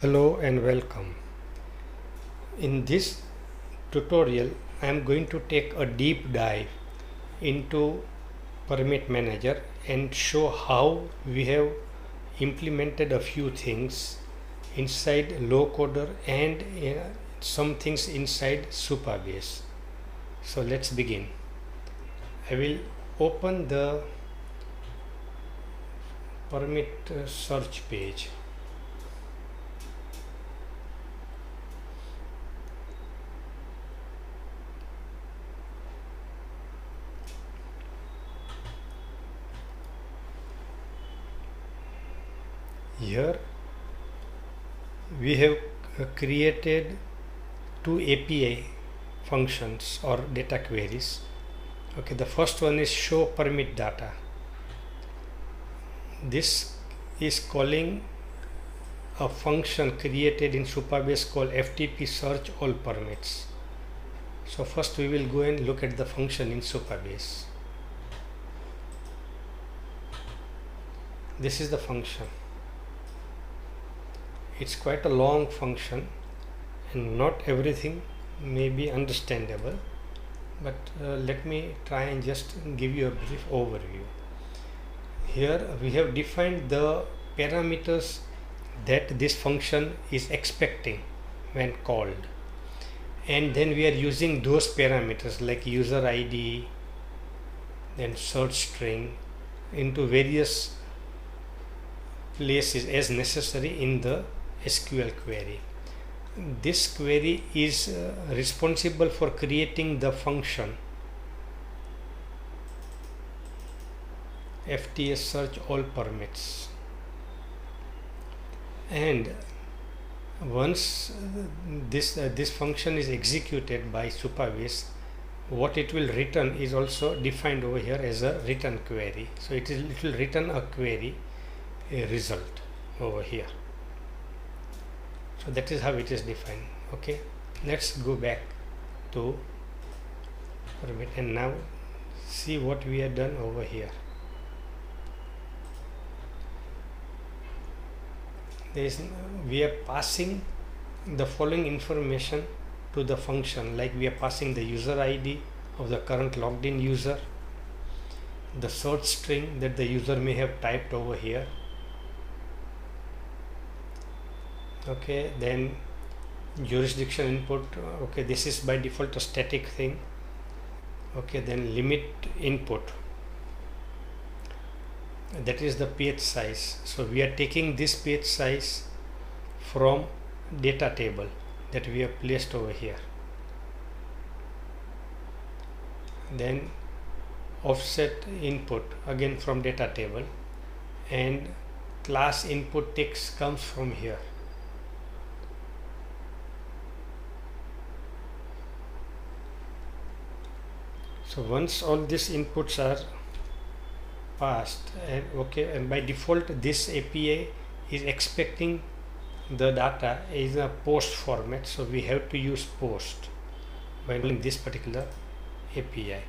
Hello and welcome. In this tutorial, I am going to take a deep dive into Permit Manager and show how we have implemented a few things inside Lowcoder and some things inside Supabase. So let's begin. I will open the permit search page. Here we have created two API functions or data queries. Okay, the first one is show permit data. This is calling a function created in Supabase called FTP search all permits. So first we will go and look at the function in Supabase. This is the function. It's quite a long function and not everything may be understandable, but let me try and just give you a brief overview. Here we have defined the parameters that this function is expecting when called, and then we are using those parameters like user ID, then search string into various places as necessary in the SQL query. This query is responsible for creating the function FTS search all permits, and once this function is executed by Supabase, what it will return is also defined over here as a return query. So it will return a query, a result over here. So that is how it is defined. Okay, let's go back to permit and now see what we have done over here. We are passing the following information to the function, like we are passing the user ID of the current logged in user, the search string that the user may have typed over here. Okay, then jurisdiction input. Okay, this is by default a static thing. Okay, then limit input, that is the page size. So we are taking this page size from data table that we have placed over here. Then offset input again from data table, and class input text comes from here. So once all these inputs are passed, and okay, and by default this API is expecting the data is a post format, so we have to use post when doing this particular API.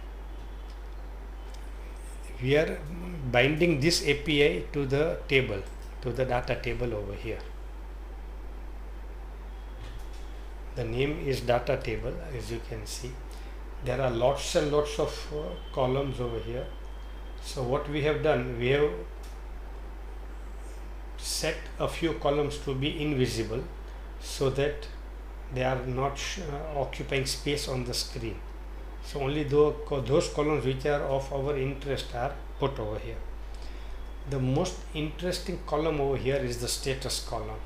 We are binding this API to the table, to the data table over here. The name is data table. As you can see, there are lots and lots of columns over here. So what we have done, we have set a few columns to be invisible so that they are not occupying space on the screen. So only those columns which are of our interest are put over here. The most interesting column over here is the status column.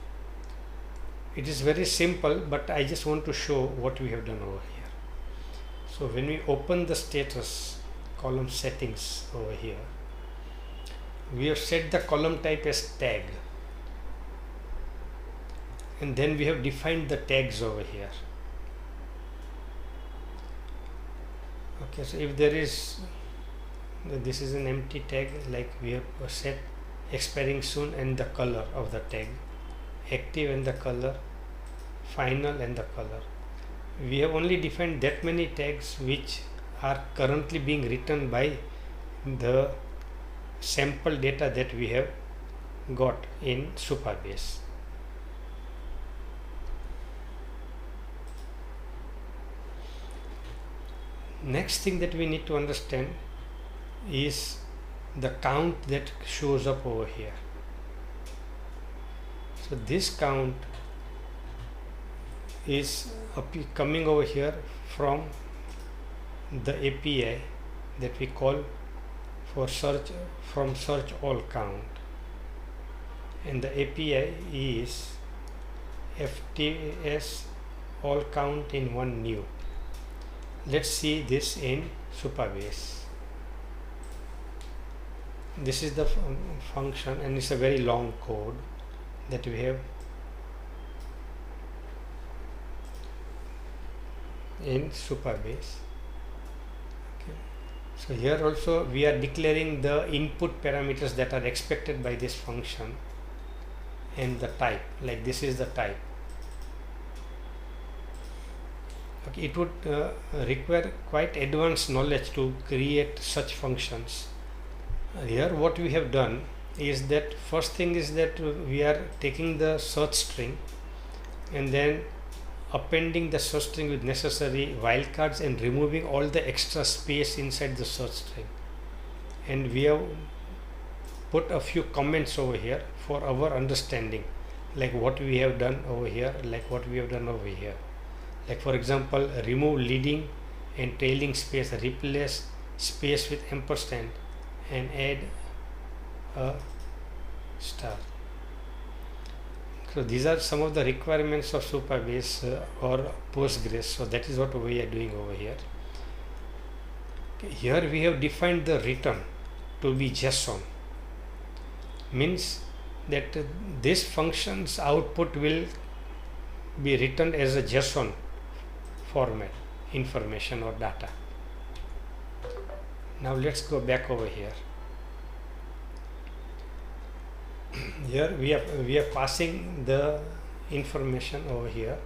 It is very simple, but I just want to show what we have done over here. So when we open the status column settings over here, we have set the column type as tag, and then we have defined the tags over here. Okay, so if there is, this is an empty tag, like we have set expiring soon and the color of the tag, active and the color, final and the color. We have only defined that many tags which are currently being written by the sample data that we have got in Supabase. Next thing that we need to understand is the count that shows up over here. So this count is coming over here from the API that we call for search from search all count, and the API is FTS all count in one new. Let's see this in Supabase. This is the function, and it's a very long code that we have in Supabase. Okay. So here also we are declaring the input parameters that are expected by this function and the type, like this is the type. Okay, it would require quite advanced knowledge to create such functions. Here what we have done is that first thing is that we are taking the search string and then appending the search string with necessary wildcards and removing all the extra space inside the search string, and we have put a few comments over here for our understanding, like what we have done over here, like what we have done over here. Like for example, remove leading and trailing space, replace space with ampersand, and add a star. So these are some of the requirements of Supabase or Postgres. So that is what we are doing over here. Okay, here we have defined the return to be JSON. Means that this function's output will be written as a JSON format, information or data. Now let's go back over here. Here we are passing the information over here,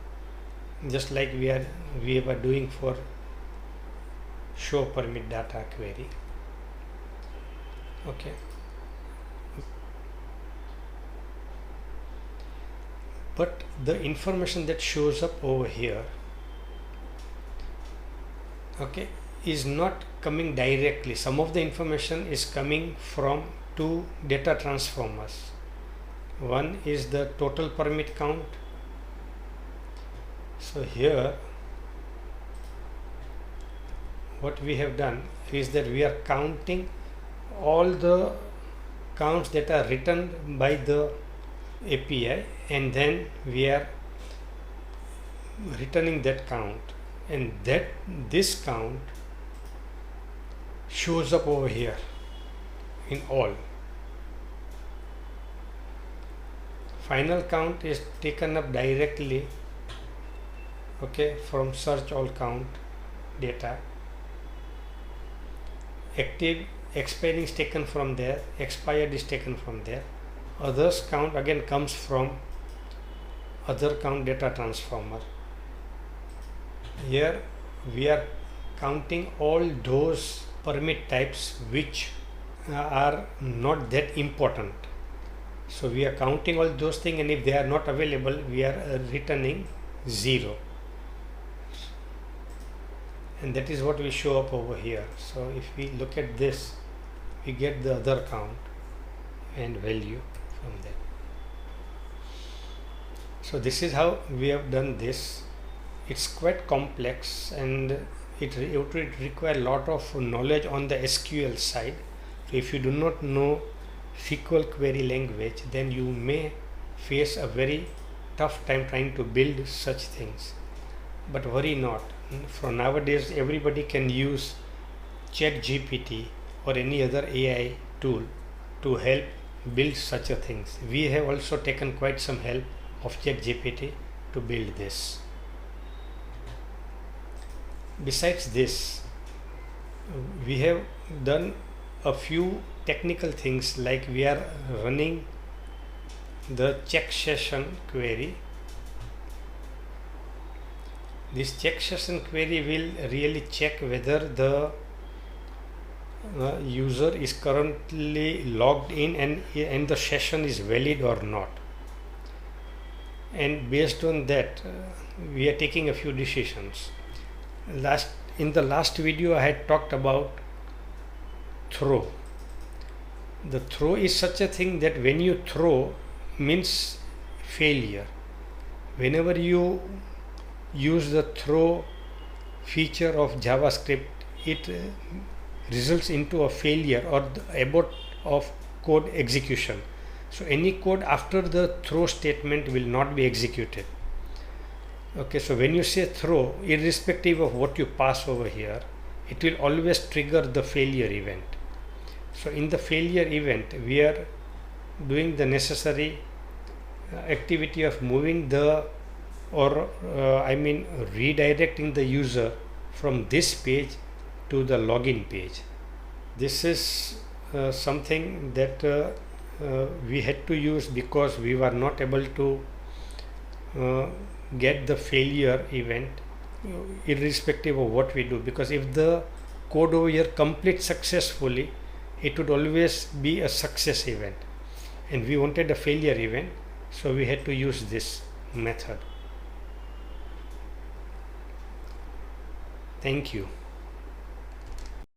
just like we were doing for show permit data query. Okay. But the information that shows up over here, okay, is not coming directly. Some of the information is coming from two data transformers. One is the total permit count. So here what we have done is that we are counting all the counts that are written by the API, and then we are returning that count, and that this count shows up over here in all. Final count is taken up directly, okay, from search all count data. Active expiring is taken from there, expired is taken from there. Others count again comes from other count data transformer. Here we are counting all those permit types which are not that important. So we are counting all those things, and if they are not available, we are returning 0. And that is what we show up over here. So if we look at this, we get the other count and value from there. So this is how we have done this. It's quite complex, and it would require a lot of knowledge on the SQL side. So if you do not know SQL query language, then you may face a very tough time trying to build such things. But worry not. For nowadays, everybody can use ChatGPT or any other AI tool to help build such a things. We have also taken quite some help of ChatGPT to build this. Besides this, we have done a few technical things, like we are running the check session query. This check session query will really check whether the user is currently logged in and the session is valid or not. And based on that, we are taking a few decisions. in the last video I had talked about throw. The throw is such a thing that when you throw means failure. Whenever you use the throw feature of JavaScript, it results into a failure or the abort of code execution. So any code after the throw statement will not be executed. Okay, so when you say throw, irrespective of what you pass over here, it will always trigger the failure event. So in the failure event, we are doing the necessary activity of moving the redirecting the user from this page to the login page. This is something that we had to use because we were not able to get the failure event irrespective of what we do, because if the code over here completes successfully, it would always be a success event, and we wanted a failure event, so we had to use this method. Thank you.